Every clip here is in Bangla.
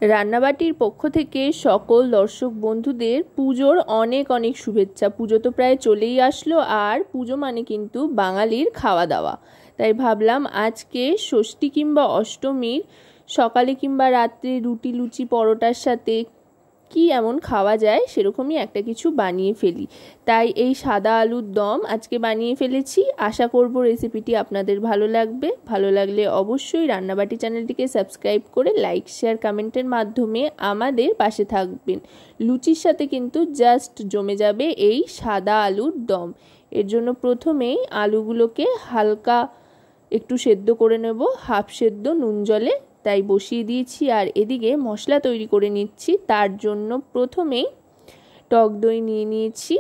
রান্নাবাটির পক্ষ থেকে সকল দর্শক বন্ধুদের পুজোর অনেক অনেক শুভেচ্ছা। পুজো তো প্রায় চলেই আসলো, আর পুজো মানে কিন্তু বাঙালির খাওয়া দাওয়া। তাই ভাবলাম আজকে ষষ্ঠী কিংবা অষ্টমীর সকালে কিংবা রাত্রে রুটি লুচি পরোটার সাথে কি এমন খাওয়া যায় সেরকমই একটা কিছু বানিয়ে ফেলি। তাই এই সাদা আলুর দম আজকে বানিয়ে ফেলেছি। আশা করব রেসিপিটি আপনাদের ভালো লাগবে। ভালো লাগলে অবশ্যই রান্নাবাটি চ্যানেলটিকে সাবস্ক্রাইব করে লাইক শেয়ার কমেন্টের মাধ্যমে আমাদের পাশে থাকবেন। লুচির সাথে কিন্তু জাস্ট জমে যাবে এই সাদা আলুর দম। এর জন্য প্রথমেই আলুগুলোকে হালকা একটু সেদ্ধ করে নেব, হাফ সেদ্ধ নুন জলে, তাই বসিয়ে দিয়েছি। আর এদিকে মশলা তৈরি করে নিচ্ছি। তার জন্য প্রথমেই টক দই নিয়ে নিয়েছি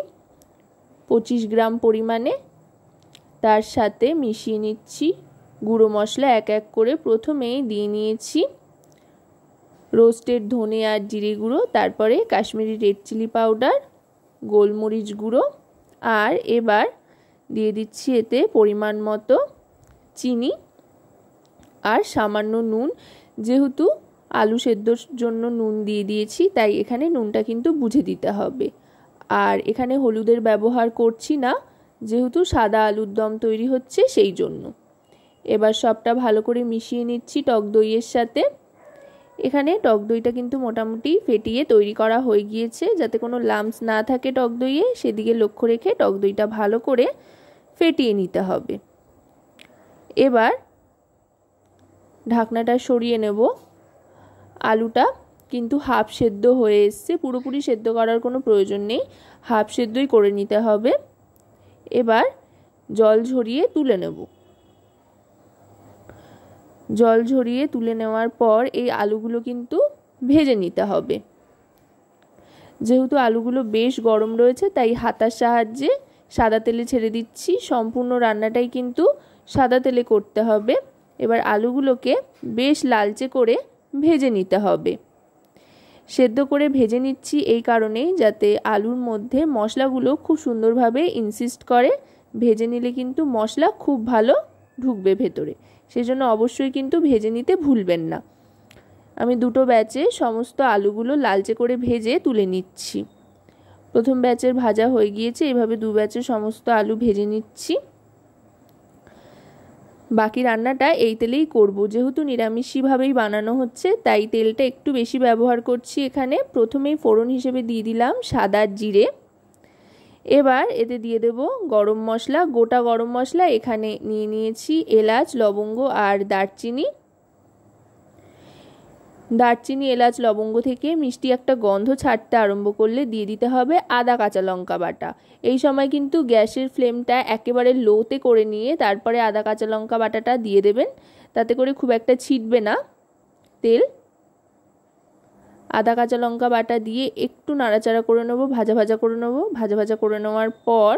25 গ্রাম পরিমাণে। তার সাথে মিশিয়ে নিচ্ছি গুঁড়ো মশলা এক এক করে। প্রথমেই দিয়ে নিয়েছি রোস্টেড ধনে আর জিরে গুঁড়ো, তারপরে কাশ্মীরি রেড চিলি পাউডার, গোলমরিচ গুঁড়ো, আর এবার দিয়ে দিচ্ছি এতে পরিমাণ মতো চিনি আর সামান্য নুন। যেহেতু আলু সেদ্ধর জন্য নুন দিয়ে দিয়েছি, তাই এখানে নুনটা কিন্তু বুঝে দিতে হবে। আর এখানে হলুদের ব্যবহার করছি না, যেহেতু সাদা আলুর দম তৈরি হচ্ছে সেই জন্য। এবার সবটা ভালো করে মিশিয়ে নিচ্ছি টক দইয়ের সাথে। এখানে টক দইটা কিন্তু মোটামুটি ফেটিয়ে তৈরি করা হয়ে গিয়েছে, যাতে কোনো লাম্পস না থাকে টক দইয়ে, সেদিকে লক্ষ্য রেখে টক দইটা ভালো করে ফেটিয়ে নিতে হবে। এবার ঢাকনাটা সরিয়ে নেব। আলুটা কিন্তু হাফ সেদ্ধ হয়ে এসছে, পুরোপুরি সেদ্ধ করার কোনো প্রয়োজন নেই, হাফ সেদ্ধই করে নিতে হবে। এবার জল ঝরিয়ে তুলে নেব। জল ঝরিয়ে তুলে নেওয়ার পর এই আলুগুলো কিন্তু ভেজে নিতে হবে। যেহেতু আলুগুলো বেশ গরম রয়েছে, তাই হাতার সাহায্যে সাদা তেলে ছেড়ে দিচ্ছি। সম্পূর্ণ রান্নাটাই কিন্তু সাদা তেলে করতে হবে। এবার আলুগুলোকে বেশ লালচে করে ভেজে নিতে হবে। সেদ্ধ করে ভেজে নিচ্ছি এই কারণেই, যাতে আলুর মধ্যে মশলাগুলো খুব সুন্দরভাবে ইনসিস্ট করে। ভেজে নিলে কিন্তু মশলা খুব ভালো ঢুকবে ভেতরে, সেজন্য অবশ্যই কিন্তু ভেজে নিতে ভুলবেন না। আমি দুটো ব্যাচে সমস্ত আলুগুলো লালচে করে ভেজে তুলে নিচ্ছি। প্রথম ব্যাচের ভাজা হয়ে গিয়েছে, এভাবে দু ব্যাচের সমস্ত আলু ভেজে নিচ্ছি। বাকি রান্নাটা এই তেলেই করব। যেহেতু নিরামিষভাবেই বানানো হচ্ছে, তাই তেলটা একটু বেশি ব্যবহার করছি এখানে। প্রথমেই ফোড়ন হিসেবে দিয়ে দিলাম সাদা জিরে। এবার এতে দিয়ে দেব গরম মশলা, গোটা গরম মশলা এখানে নিয়ে নিয়েছি এলাচ, লবঙ্গ আর দারচিনি। দারচিনি এলাচ লবঙ্গ থেকে মিষ্টি একটা গন্ধ ছাড়তে আরম্ভ করলে দিয়ে দিতে হবে আদা কাঁচা লঙ্কা বাটা। এই সময় কিন্তু গ্যাসের ফ্লেমটা একেবারে লোতে করে নিয়ে তারপরে আদা কাঁচা লঙ্কা বাটাটা দিয়ে দেবেন, তাতে করে খুব একটা ছিটবে না তেল। আদা কাঁচা লঙ্কা বাটা দিয়ে একটু নাড়াচাড়া করে নেব, ভাজা ভাজা করে নেব। ভাজা ভাজা করে নেওয়ার পর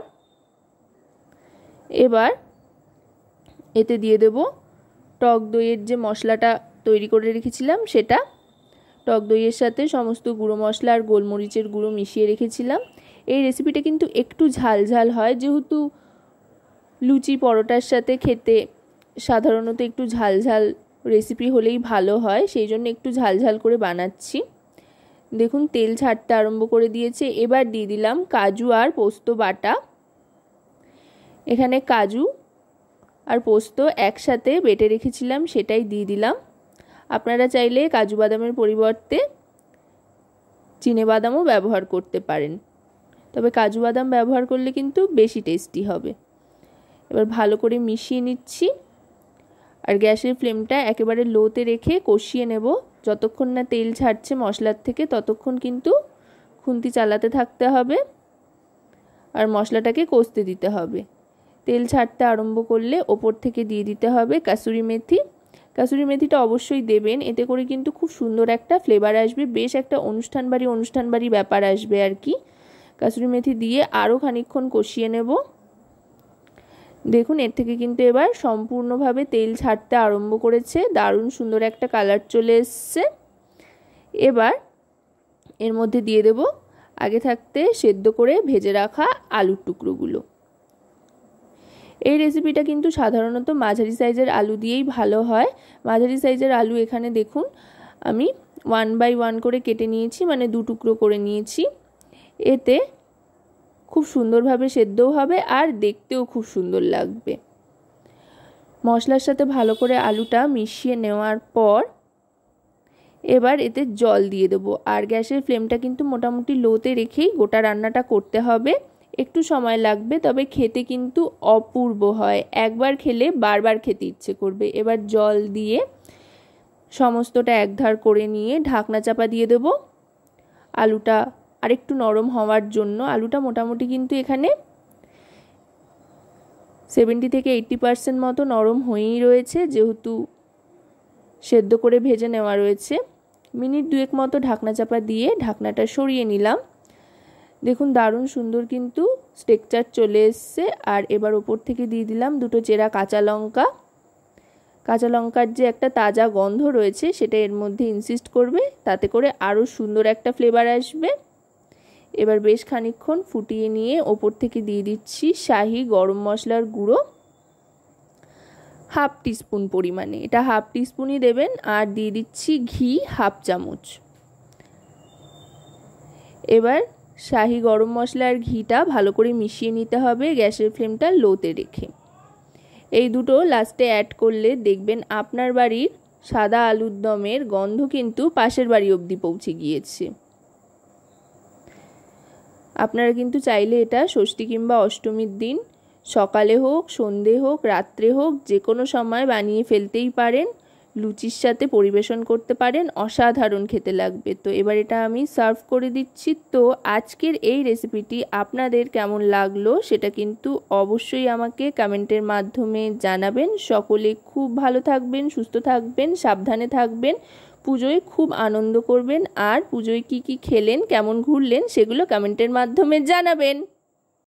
এবার এতে দিয়ে দেব টক দইয়ের যে মশলাটা তৈরি করে রেখেছিলাম সেটা। টক দইয়ের সাথে সমস্ত গুঁড়ো মশলা আর গোলমরিচের গুঁড়ো মিশিয়ে রেখেছিলাম। এই রেসিপিটা কিন্তু একটু ঝাল ঝাল হয়, যেহেতু লুচি পরোটার সাথে খেতে সাধারণত একটু ঝাল ঝাল রেসিপি হলেই ভালো হয়, সেই জন্য একটু ঝাল ঝাল করে বানাচ্ছি। দেখুন তেল ছাড়তে আরম্ভ করে দিয়েছে। এবার দিয়ে দিলাম কাজু আর পোস্ত বাটা। এখানে কাজু আর পোস্ত একসাথে বেটে রেখেছিলাম, সেটাই দিয়ে দিলাম। আপনারা চাইলে কাজু বাদামের পরিবর্তে চিনেবাদামও ব্যবহার করতে পারেন, তবে কাজু বাদাম ব্যবহার করলে কিন্তু বেশি টেস্টি হবে। এবার ভালো করে মিশিয়ে নিচ্ছি আর গ্যাসের ফ্লেমটা একেবারে লোতে রেখে কষিয়ে নেব। যতক্ষণ না তেল ছাড়ছে মশলার থেকে ততক্ষণ কিন্তু খুন্তি চালাতে থাকতে হবে আর মশলাটাকে কষতে দিতে হবে। তেল ছাড়তে আরম্ভ করলে ওপর থেকে দিয়ে দিতে হবে কাসুরি মেথি। কাসুরি মেথিটা অবশ্যই দেবেন, এতে করে কিন্তু খুব সুন্দর একটা ফ্লেভার আসবে, বেশ একটা অনুষ্ঠান বাড়ি ব্যাপার আসবে আর কি। কাসুরি মেথি দিয়ে আরও খানিকক্ষণ কষিয়ে নেব। দেখুন এর থেকে কিন্তু এবার সম্পূর্ণভাবে তেল ছাড়তে আরম্ভ করেছে, দারুণ সুন্দর একটা কালার চলে এসছে। এবার এর মধ্যে দিয়ে দেব আগে থাকতে সেদ্ধ করে ভেজে রাখা আলুর টুকরোগুলো। এই রেসিপিটা কিন্তু সাধারণত মাঝারি সাইজের আলু দিয়েই ভালো হয়। মাঝারি সাইজের আলু এখানে দেখুন আমি 1 বাই 1 করে কেটে নিয়েছি, মানে 2 টুকরো করে নিয়েছি। এতে খুব সুন্দরভাবে সেদ্ধও হবে আর দেখতেও খুব সুন্দর লাগবে। মশলার সাথে ভালো করে আলুটা মিশিয়ে নেওয়ার পর এবার এতে জল দিয়ে দেবো। আর গ্যাসের ফ্লেমটা কিন্তু মোটামুটি লোতে রেখেই গোটা রান্নাটা করতে হবে। একটু সময় লাগবে, তবে খেতে কিন্তু অপূর্ব হয়। একবার খেলে বারবার খেতে ইচ্ছে করবে। এবার জল দিয়ে সমস্তটা একধার করে নিয়ে ঢাকনা চাপা দিয়ে দেবো আলুটা আরেকটু নরম হওয়ার জন্য। আলুটা মোটামুটি কিন্তু এখানে 70 থেকে 80% মতো নরম হয়েই রয়েছে, যেহেতু সেদ্ধ করে ভেজে নেওয়া রয়েছে। মিনিট 2 মতো ঢাকনা চাপা দিয়ে ঢাকনাটা সরিয়ে নিলাম। দেখুন দারুণ সুন্দর কিন্তু টেক্সচার চলে এসছে। আর এবার ওপর থেকে দিয়ে দিলাম 2টো চেরা কাঁচা লঙ্কা। কাঁচা লঙ্কার যে একটা তাজা গন্ধ রয়েছে সেটা এর মধ্যে ইনসিস্ট করবে, তাতে করে আরও সুন্দর একটা ফ্লেভার আসবে। এবার বেশ খানিকক্ষণ ফুটিয়ে নিয়ে ওপর থেকে দিয়ে দিচ্ছি শাহি গরম মশলার গুঁড়ো 1/2 টিস্পুন পরিমাণে, এটা 1/2 টিস্পুনই দেবেন। আর দিয়ে দিচ্ছি ঘি 1/2 চামচ। এবার শাহি গরম মশলা আর ঘিটা ভালো করে মিশিয়ে নিতে হবে গ্যাসের ফ্লেমটা লোতে রেখে। এই দুটো লাস্টে অ্যাড করলে দেখবেন আপনার বাড়ির সাদা আলুর দমের গন্ধ কিন্তু পাশের বাড়ি অবধি পৌঁছে গিয়েছে। আপনারা কিন্তু চাইলে এটা ষষ্ঠী কিংবা অষ্টমীর দিন সকালে হোক, সন্ধে হোক, রাত্রে হোক, যে কোনো সময় বানিয়ে ফেলতেই পারেন। লুচির সাথে পরিবেশন করতে পারেন, অসাধারণ খেতে লাগবে। তো এবার এটা আমি সার্ভ করে দিচ্ছি। তো আজকের এই রেসিপিটি আপনাদের কেমন লাগলো সেটা কিন্তু অবশ্যই আমাকে কমেন্টের মাধ্যমে জানাবেন। সকলে খুব ভালো থাকবেন, সুস্থ থাকবেন, সাবধানে থাকবেন, পুজোয় খুব আনন্দ করবেন। আর পুজোয় কি কি খেলেন, কেমন ঘুরলেন সেগুলো কমেন্টের মাধ্যমে জানাবেন।